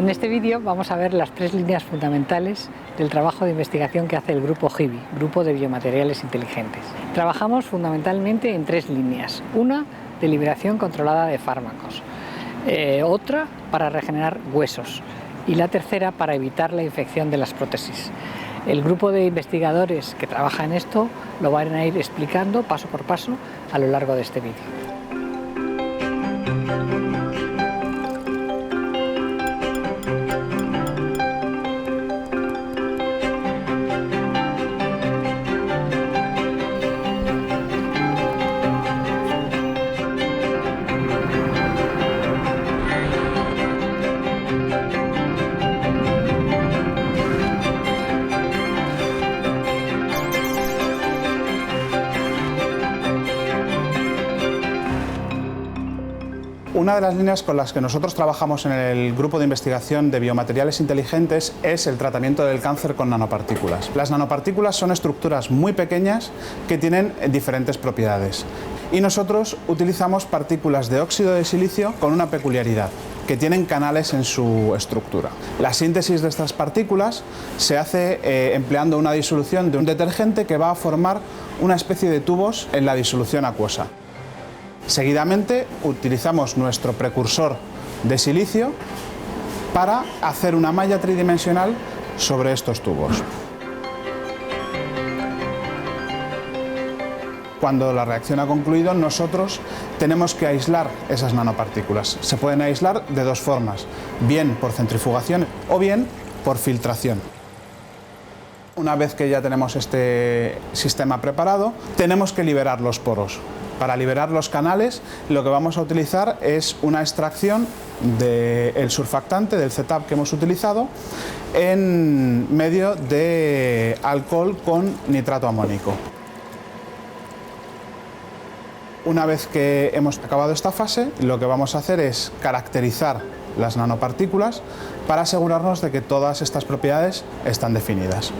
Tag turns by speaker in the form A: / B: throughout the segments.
A: En este vídeo vamos a ver las 3 líneas fundamentales del trabajo de investigación que hace el grupo GIBI, Grupo de Biomateriales Inteligentes. Trabajamos fundamentalmente en 3 líneas. Una, de liberación controlada de fármacos. Otra, para regenerar huesos. Y la tercera, para evitar la infección de las prótesis. El grupo de investigadores que trabaja en esto lo van a ir explicando paso por paso a lo largo de este vídeo.
B: Una de las líneas con las que nosotros trabajamos en el grupo de investigación de biomateriales inteligentes es el tratamiento del cáncer con nanopartículas. Las nanopartículas son estructuras muy pequeñas que tienen diferentes propiedades. Y nosotros utilizamos partículas de óxido de silicio con una peculiaridad, que tienen canales en su estructura. La síntesis de estas partículas se hace empleando una disolución de un detergente que va a formar una especie de tubos en la disolución acuosa. Seguidamente utilizamos nuestro precursor de silicio para hacer una malla tridimensional sobre estos tubos. Cuando la reacción ha concluido, nosotros tenemos que aislar esas nanopartículas. Se pueden aislar de 2 formas, bien por centrifugación o bien por filtración. Una vez que ya tenemos este sistema preparado, tenemos que liberar los poros. Para liberar los canales, lo que vamos a utilizar es una extracción del surfactante, del CTAP que hemos utilizado, en medio de alcohol con nitrato amónico. Una vez que hemos acabado esta fase, lo que vamos a hacer es caracterizar las nanopartículas para asegurarnos de que todas estas propiedades están definidas.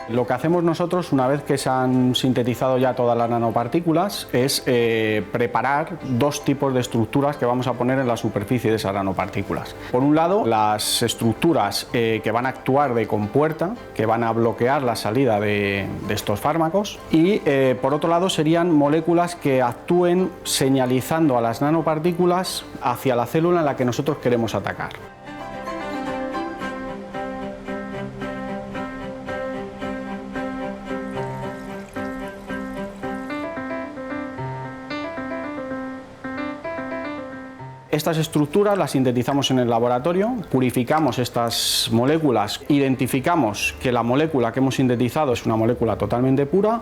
C: Lo que hacemos nosotros, una vez que se han sintetizado ya todas las nanopartículas, es preparar 2 tipos de estructuras que vamos a poner en la superficie de esas nanopartículas. Por un lado, las estructuras que van a actuar de compuerta, que van a bloquear la salida de estos fármacos, y por otro lado serían moléculas que actúen señalizando a las nanopartículas hacia la célula en la que nosotros queremos atacar. Estas estructuras las sintetizamos en el laboratorio, purificamos estas moléculas, identificamos que la molécula que hemos sintetizado es una molécula totalmente pura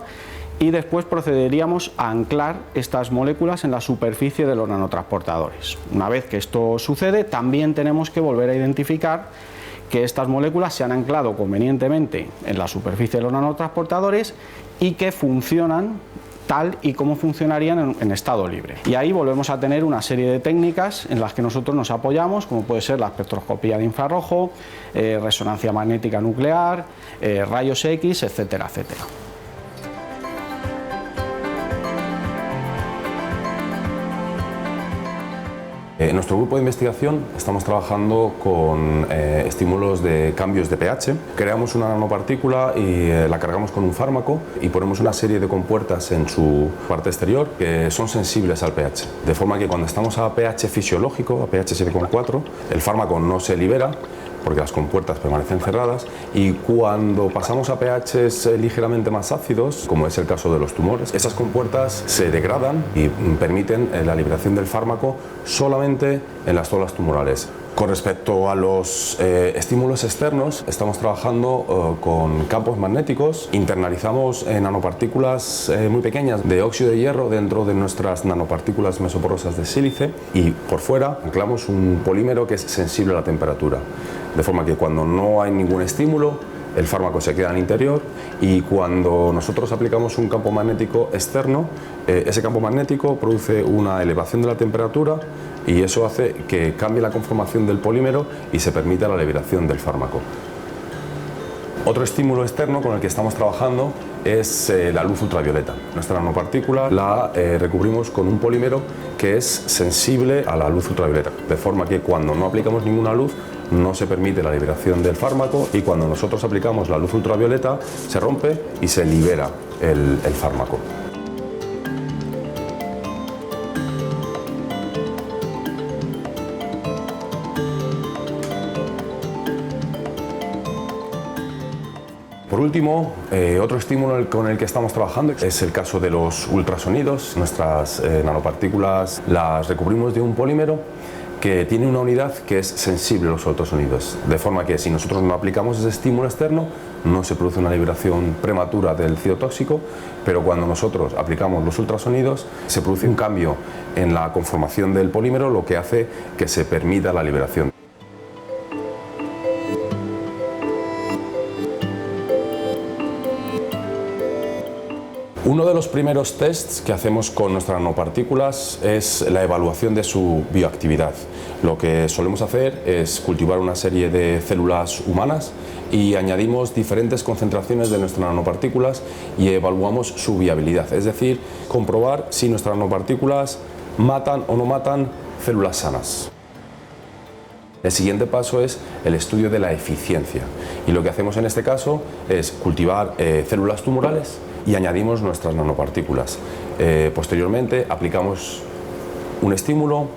C: y después procederíamos a anclar estas moléculas en la superficie de los nanotransportadores. Una vez que esto sucede, también tenemos que volver a identificar que estas moléculas se han anclado convenientemente en la superficie de los nanotransportadores y que funcionan tal y como funcionarían en estado libre. Y ahí volvemos a tener una serie de técnicas en las que nosotros nos apoyamos, como puede ser la espectroscopía de infrarrojo, resonancia magnética nuclear, rayos X, etcétera, etcétera.
D: En nuestro grupo de investigación estamos trabajando con estímulos de cambios de pH. Creamos una nanopartícula y la cargamos con un fármaco y ponemos una serie de compuertas en su parte exterior que son sensibles al pH. De forma que cuando estamos a pH fisiológico, a pH 7,4, el fármaco no se libera porque las compuertas permanecen cerradas, y cuando pasamos a pHs ligeramente más ácidos, como es el caso de los tumores, esas compuertas se degradan y permiten la liberación del fármaco solamente en las células tumorales. Con respecto a los estímulos externos, estamos trabajando con campos magnéticos. Internalizamos nanopartículas muy pequeñas de óxido de hierro dentro de nuestras nanopartículas mesoporosas de sílice, y por fuera anclamos un polímero que es sensible a la temperatura. De forma que cuando no hay ningún estímulo, el fármaco se queda en el interior y cuando nosotros aplicamos un campo magnético externo, ese campo magnético produce una elevación de la temperatura y eso hace que cambie la conformación del polímero y se permita la liberación del fármaco. Otro estímulo externo con el que estamos trabajando es la luz ultravioleta. Nuestra nanopartícula la recubrimos con un polímero que es sensible a la luz ultravioleta, de forma que cuando no aplicamos ninguna luz no se permite la liberación del fármaco y cuando nosotros aplicamos la luz ultravioleta se rompe y se libera el fármaco. Por último, otro estímulo con el que estamos trabajando es el caso de los ultrasonidos. Nuestras nanopartículas las recubrimos de un polímero que tiene una unidad que es sensible a los ultrasonidos, de forma que si nosotros no aplicamos ese estímulo externo no se produce una liberación prematura del citotóxico, pero cuando nosotros aplicamos los ultrasonidos se produce un cambio en la conformación del polímero, lo que hace que se permita la liberación. Uno de los primeros tests que hacemos con nuestras nanopartículas es la evaluación de su bioactividad. Lo que solemos hacer es cultivar una serie de células humanas y añadimos diferentes concentraciones de nuestras nanopartículas y evaluamos su viabilidad, es decir, comprobar si nuestras nanopartículas matan o no matan células sanas. El siguiente paso es el estudio de la eficiencia y lo que hacemos en este caso es cultivar células tumorales y añadimos nuestras nanopartículas. Posteriormente aplicamos un estímulo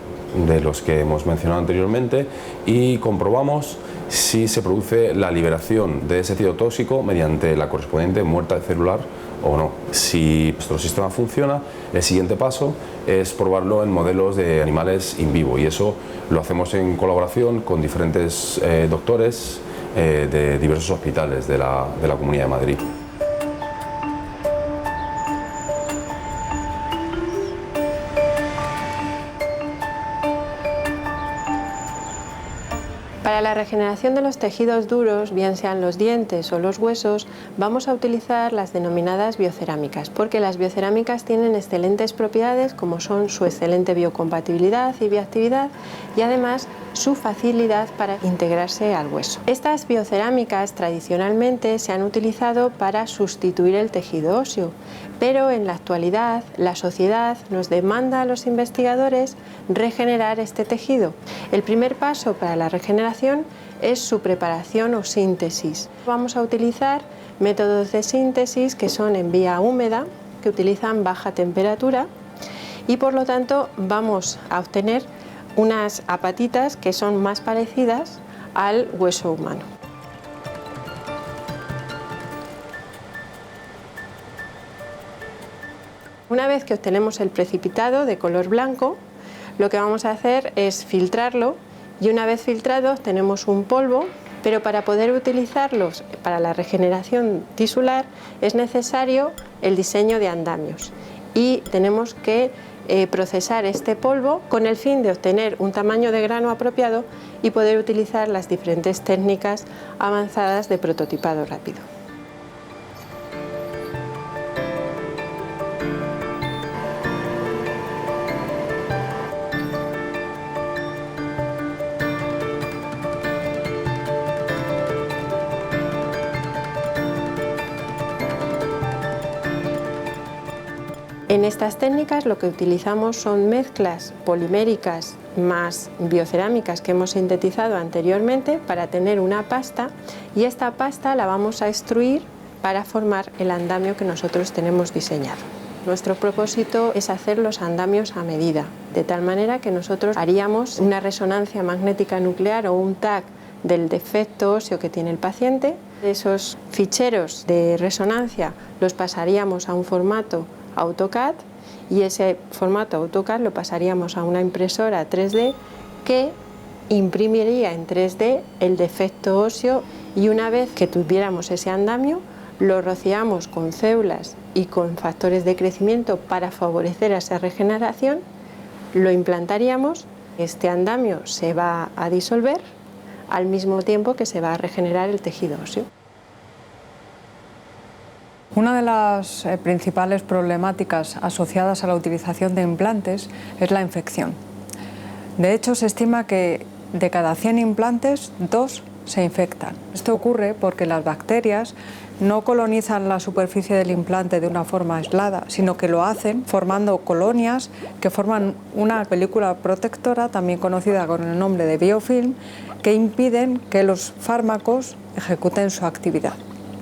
D: de los que hemos mencionado anteriormente y comprobamos si se produce la liberación de ese citotóxico mediante la correspondiente muerte celular o no. Si nuestro sistema funciona, el siguiente paso es probarlo en modelos de animales in vivo y eso lo hacemos en colaboración con diferentes doctores de diversos hospitales de la Comunidad de Madrid.
E: Para la regeneración de los tejidos duros, bien sean los dientes o los huesos, vamos a utilizar las denominadas biocerámicas, porque las biocerámicas tienen excelentes propiedades como son su excelente biocompatibilidad y bioactividad y además su facilidad para integrarse al hueso. Estas biocerámicas tradicionalmente se han utilizado para sustituir el tejido óseo, pero en la actualidad la sociedad nos demanda a los investigadores regenerar este tejido. El primer paso para la regeneración es su preparación o síntesis. Vamos a utilizar métodos de síntesis que son en vía húmeda, que utilizan baja temperatura y por lo tanto vamos a obtener unas apatitas que son más parecidas al hueso humano. Una vez que obtenemos el precipitado de color blanco, lo que vamos a hacer es filtrarlo y una vez filtrado tenemos un polvo, pero para poder utilizarlos para la regeneración tisular es necesario el diseño de andamios y tenemos que procesar este polvo con el fin de obtener un tamaño de grano apropiado y poder utilizar las diferentes técnicas avanzadas de prototipado rápido. En estas técnicas lo que utilizamos son mezclas poliméricas más biocerámicas que hemos sintetizado anteriormente para tener una pasta y esta pasta la vamos a extruir para formar el andamio que nosotros tenemos diseñado. Nuestro propósito es hacer los andamios a medida, de tal manera que nosotros haríamos una resonancia magnética nuclear o un TAC del defecto óseo que tiene el paciente. Esos ficheros de resonancia los pasaríamos a un formato AutoCAD y ese formato AutoCAD lo pasaríamos a una impresora 3D que imprimiría en 3D el defecto óseo y una vez que tuviéramos ese andamio lo rociamos con células y con factores de crecimiento para favorecer esa regeneración, lo implantaríamos, este andamio se va a disolver al mismo tiempo que se va a regenerar el tejido óseo.
F: Una de las principales problemáticas asociadas a la utilización de implantes es la infección. De hecho, se estima que de cada 100 implantes, 2 se infectan. Esto ocurre porque las bacterias no colonizan la superficie del implante de una forma aislada, sino que lo hacen formando colonias que forman una película protectora, también conocida con el nombre de biofilm, que impiden que los fármacos ejecuten su actividad.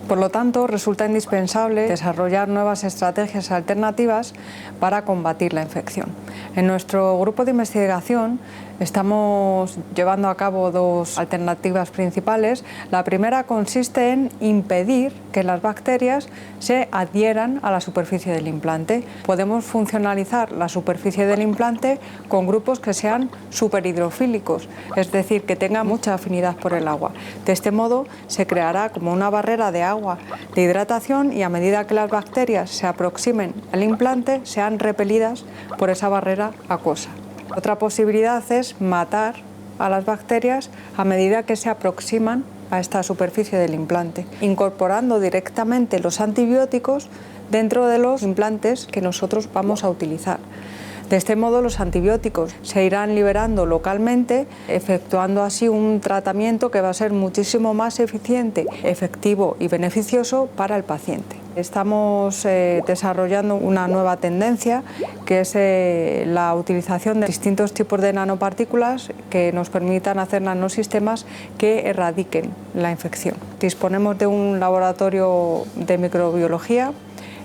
F: Por lo tanto, resulta indispensable desarrollar nuevas estrategias alternativas para combatir la infección. En nuestro grupo de investigación estamos llevando a cabo 2 alternativas principales. La primera consiste en impedir que las bacterias se adhieran a la superficie del implante. Podemos funcionalizar la superficie del implante con grupos que sean superhidrofílicos, es decir, que tengan mucha afinidad por el agua. De este modo se creará como una barrera de agua de hidratación y a medida que las bacterias se aproximen al implante sean repelidas por esa barrera acuosa. Otra posibilidad es matar a las bacterias a medida que se aproximan a esta superficie del implante, incorporando directamente los antibióticos dentro de los implantes que nosotros vamos a utilizar. De este modo, los antibióticos se irán liberando localmente, efectuando así un tratamiento que va a ser muchísimo más eficiente, efectivo y beneficioso para el paciente. Estamos desarrollando una nueva tendencia que es la utilización de distintos tipos de nanopartículas que nos permitan hacer nanosistemas que erradiquen la infección. Disponemos de un laboratorio de microbiología.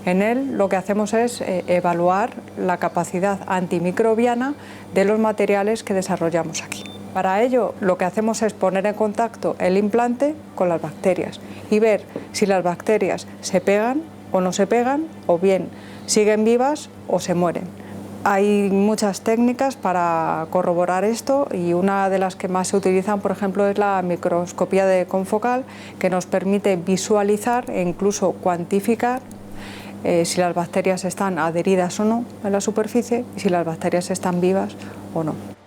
F: En él lo que hacemos es evaluar la capacidad antimicrobiana de los materiales que desarrollamos aquí. Para ello lo que hacemos es poner en contacto el implante con las bacterias y ver si las bacterias se pegan o no se pegan, o bien siguen vivas o se mueren. Hay muchas técnicas para corroborar esto y una de las que más se utilizan, por ejemplo, es la microscopía de confocal, que nos permite visualizar e incluso cuantificar si las bacterias están adheridas o no en la superficie y si las bacterias están vivas o no.